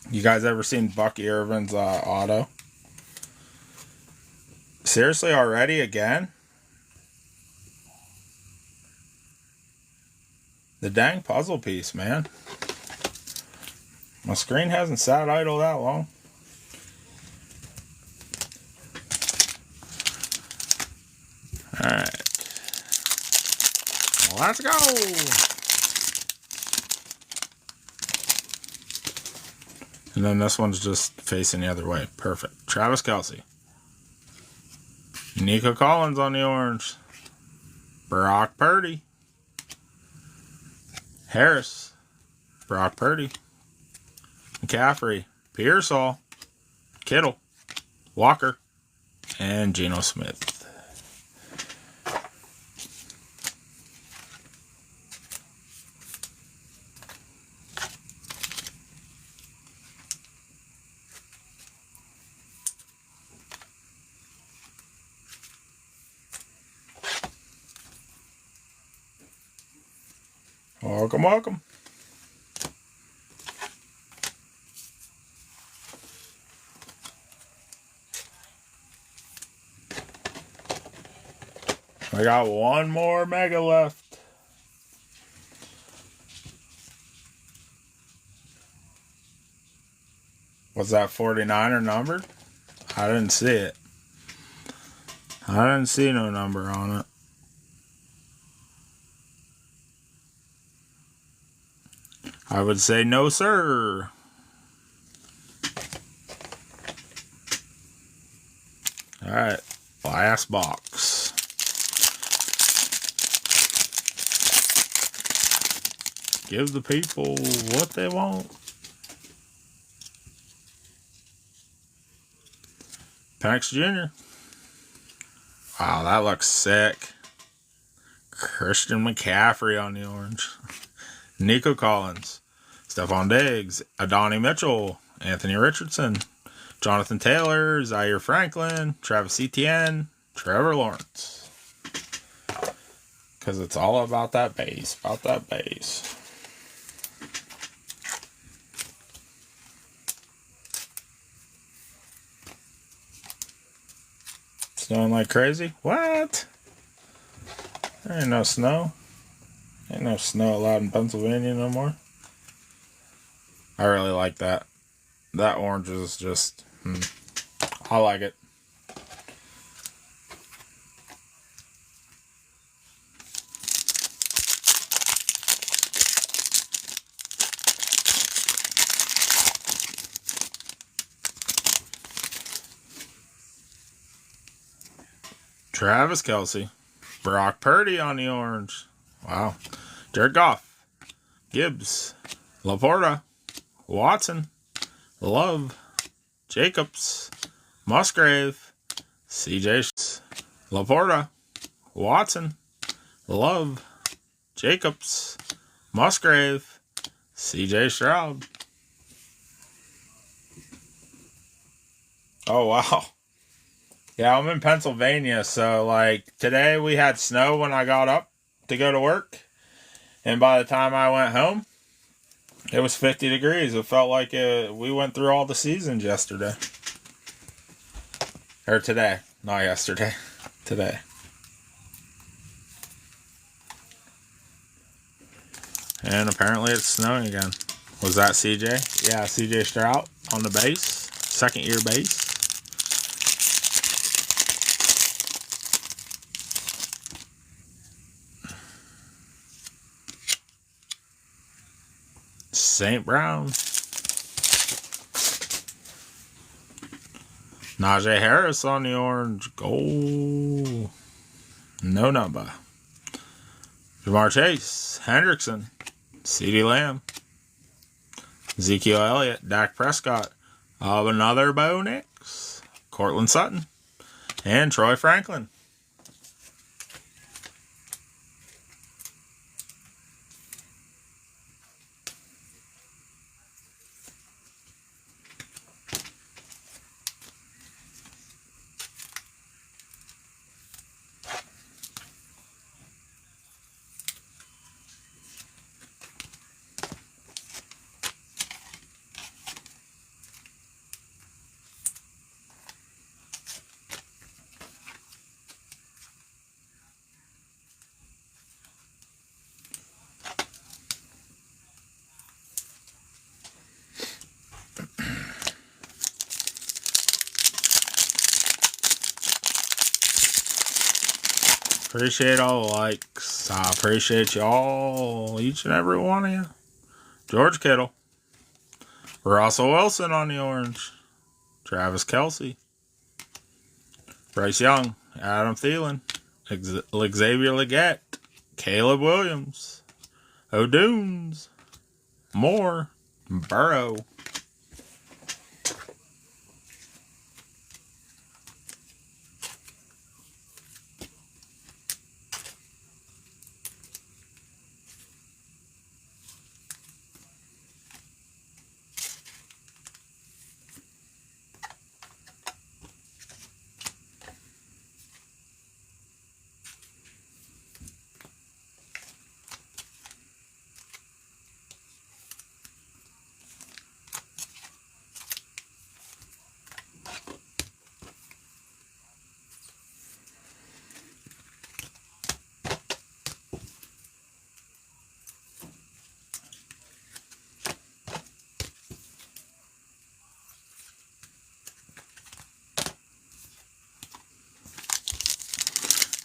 You guys ever seen Bucky Irvin's auto? Seriously, already again? The dang puzzle piece, man. My screen hasn't sat idle that long. Alright. Let's go! And then this one's just facing the other way. Perfect. Travis Kelce. Nico Collins on the orange. Brock Purdy. Harris. Brock Purdy. McCaffrey. Pearsall. Kittle. Walker. And Geno Smith. Welcome, welcome. We got one more mega left. Was that 49er numbered? I didn't see it. I didn't see no number on it. I would say no, sir. Alright, last box. Give the people what they want. Penix Jr. Wow, that looks sick. Christian McCaffrey on the orange. Nico Collins. Stephon Diggs. Adonai Mitchell. Anthony Richardson. Jonathan Taylor. Zaire Franklin. Travis Etienne. Trevor Lawrence. Because it's all about that base. About that base. Snowing like crazy? What? There ain't no snow. Ain't no snow allowed in Pennsylvania no more. I really like that. That orange is just... I like it. Travis Kelce. Brock Purdy on the orange. Wow. Jared Goff. Gibbs. Laporta. Watson. Love. Jacobs. Musgrave. CJ. Laporta. Watson. Love. Jacobs. Musgrave. CJ Stroud. Oh, wow. Yeah, I'm in Pennsylvania, so, like, today we had snow when I got up to go to work, and by the time I went home, it was 50 degrees. It felt like we went through all the seasons yesterday. Or today. Not yesterday. Today. And apparently it's snowing again. Was that CJ? Yeah, CJ Stroud on the base. Second year base. St. Brown. Najee Harris on the orange. Goal. No number. Jamar Chase. Hendrickson. CeeDee Lamb. Ezekiel Elliott. Dak Prescott. Another Bo Nix. Cortland Sutton. And Troy Franklin. Appreciate all the likes. I appreciate you all, each and every one of you. George Kittle. Russell Wilson on the orange. Travis Kelce. Bryce Young. Adam Thielen. Xavier Legette. Caleb Williams. O'Doones. Moore. Burrow.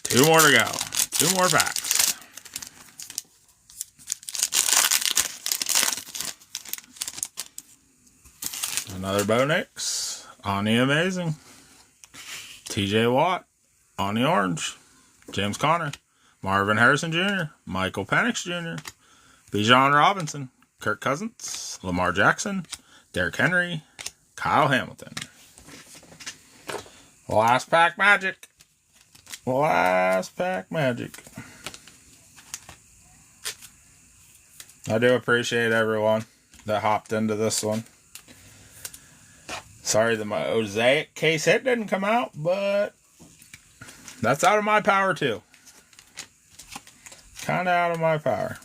Two more to go. Two more packs. Another Bo Nix on the amazing. TJ Watt on the orange. James Conner. Marvin Harrison Jr. Michael Penix Jr. Bijan Robinson. Kirk Cousins. Lamar Jackson. Derrick Henry. Kyle Hamilton. Last pack magic. Last pack magic. I do appreciate everyone that hopped into this one. Sorry that my Mosaic case hit didn't come out, but that's out of my power too. Kind of out of my power.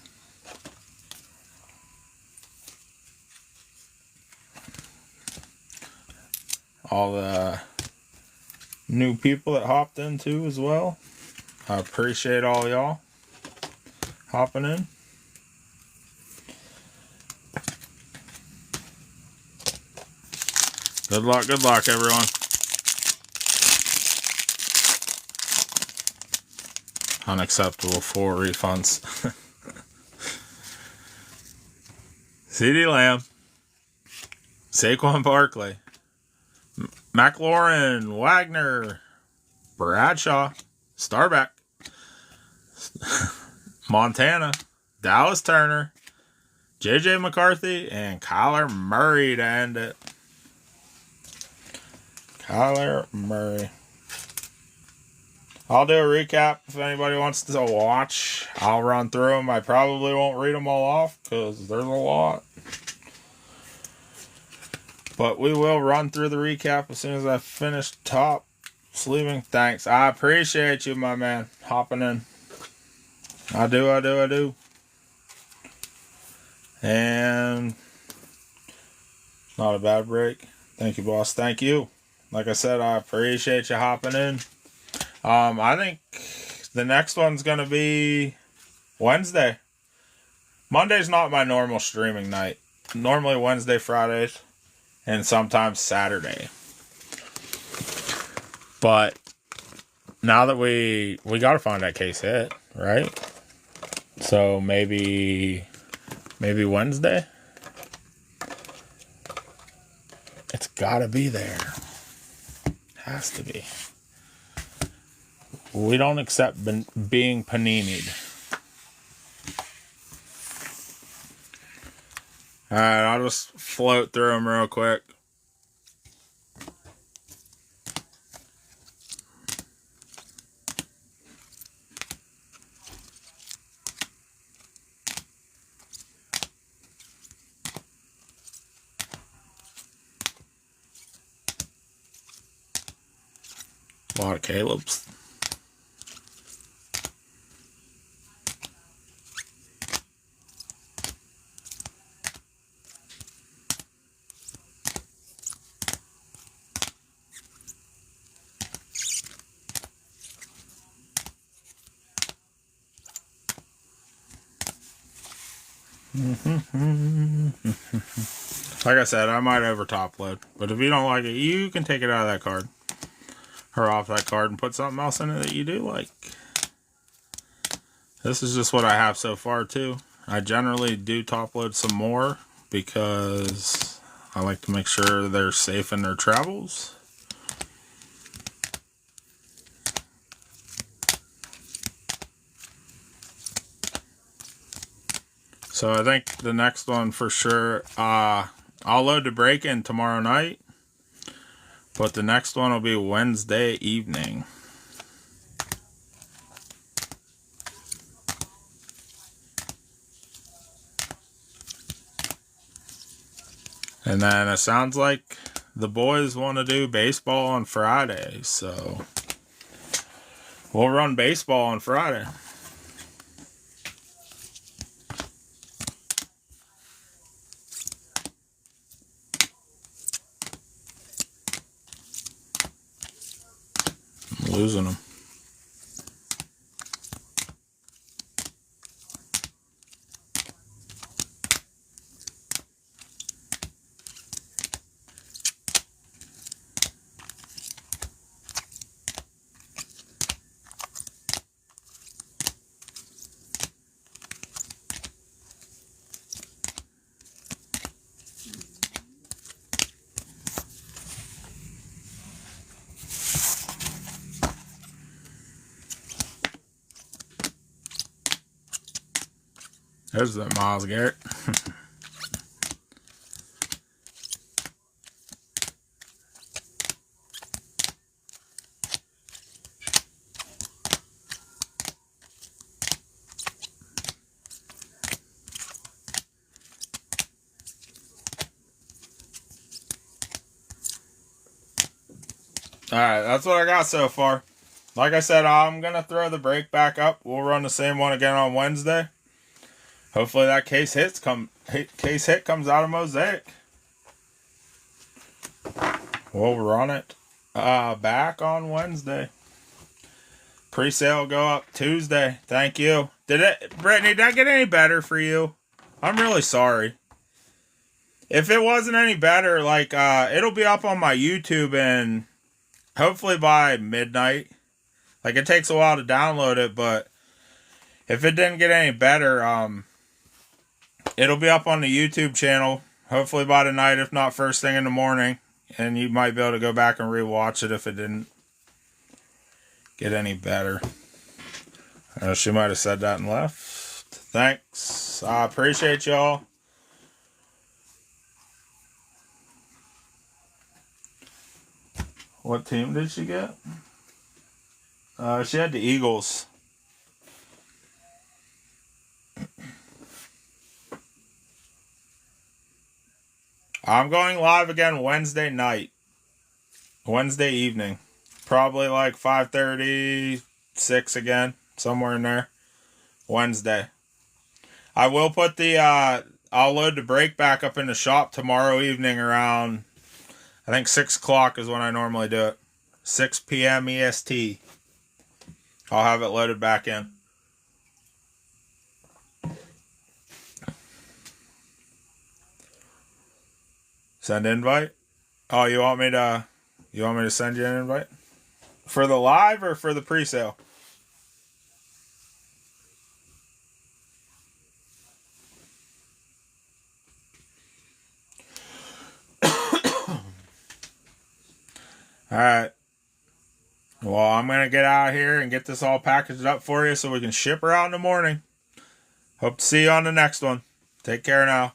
All the new people that hopped in too as well. I appreciate all y'all hopping in. Good luck, everyone. Unacceptable 4 refunds. CeeDee Lamb. Saquon Barkley. McLaurin. Wagner. Bradshaw. Starback, Montana, Dallas Turner, JJ McCarthy, and Kyler Murray to end it. Kyler Murray. I'll do a recap if anybody wants to watch. I'll run through them. I probably won't read them all off because there's a lot. But we will run through the recap as soon as I finish top sleeving. Thanks. I appreciate you, my man, hopping in. I do. And not a bad break. Thank you, boss. Thank you. Like I said, I appreciate you hopping in. I think the next one's going to be Wednesday. Monday's not my normal streaming night. Normally Wednesday, Fridays, and sometimes Saturday. But now that we got to find that case hit, right? So maybe Wednesday? It's got to be there. Has to be. We don't accept being panini'd. Alright, I'll just float through them real quick. A lot of Caleb's. Like I said, I might over top load, but if you don't like it, you can take it out of that card or off that card and put something else in it that you do like. This is just what I have so far too. I generally do top load some more because I like to make sure they're safe in their travels. So I think the next one for sure, I'll load the break-in tomorrow night, but the next one will be Wednesday evening. And then it sounds like the boys want to do baseball on Friday, so we'll run baseball on Friday. I'm losing them. There's the Miles Garrett. Alright, that's what I got so far. Like I said, I'm going to throw the break back up. We'll run the same one again on Wednesday. Hopefully that case hit comes out of Mosaic. We'll run it back on Wednesday. Pre-sale go up Tuesday. Thank you. Brittany, did that get any better for you? I'm really sorry. If it wasn't any better, like, it'll be up on my YouTube and hopefully by midnight. Like, it takes a while to download it, but if it didn't get any better, it'll be up on the YouTube channel, hopefully by tonight, if not first thing in the morning. And you might be able to go back and rewatch it if it didn't get any better. She might have said that and left. Thanks. I appreciate y'all. What team did she get? She had the Eagles. I'm going live again Wednesday night. Wednesday evening. Probably like 5:30, 6 again. Somewhere in there. Wednesday. I will put the, I'll load the brake back up in the shop tomorrow evening around, I think 6 o'clock is when I normally do it. 6 p.m. EST. I'll have it loaded back in. Send invite? Oh, you want me to send you an invite? For the live or for the pre-sale? Alright. Well, I'm going to get out of here and get this all packaged up for you so we can ship her out in the morning. Hope to see you on the next one. Take care now.